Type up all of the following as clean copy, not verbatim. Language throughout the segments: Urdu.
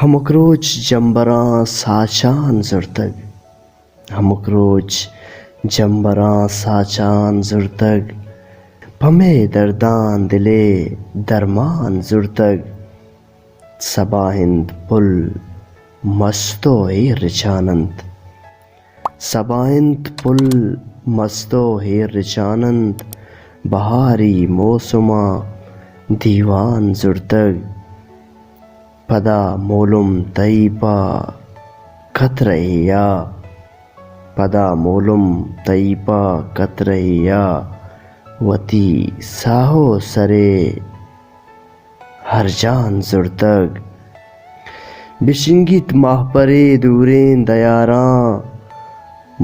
ہمکروچ جمبراں ساچان زرتگ، ہمکروچ جمبراں ساچان زرتگ، پمے دردان دلے درمان زرتگ، صبا ہند پل مستو ایر رچانند، صبا ہند پل مستو ایر رچانند، بہاری موسماں دیوان زرتگ، پدا مولم تئی پا کت رہیا، پدا مولم تئی پا کت رہیا، وتی ساہو سرے ہرجان زرتگ، بشنگت ماہ پرے دورین دیاراں،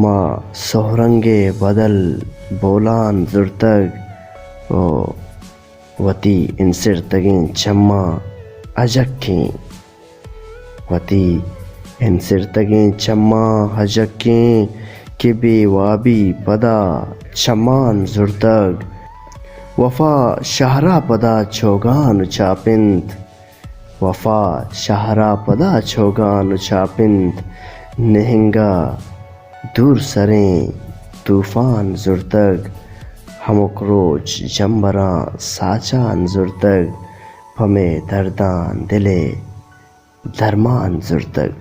ماں سہرنگے بدل بولان زرتگ، وتی انسرتگیں چماں اجکیں، وتی انسرتگیں چماں اجکیں، کہ بے وابی پدا چمان زرتگ، وفا شہرا پدا چوگان چاپند، وفا شہرا پدا چوگان چاپند، نہنگا دور سریں طوفان زرتگ، ہمکروچ جمبراں ساچان زرتگ، پمے دردان دلے درمان زرتگ۔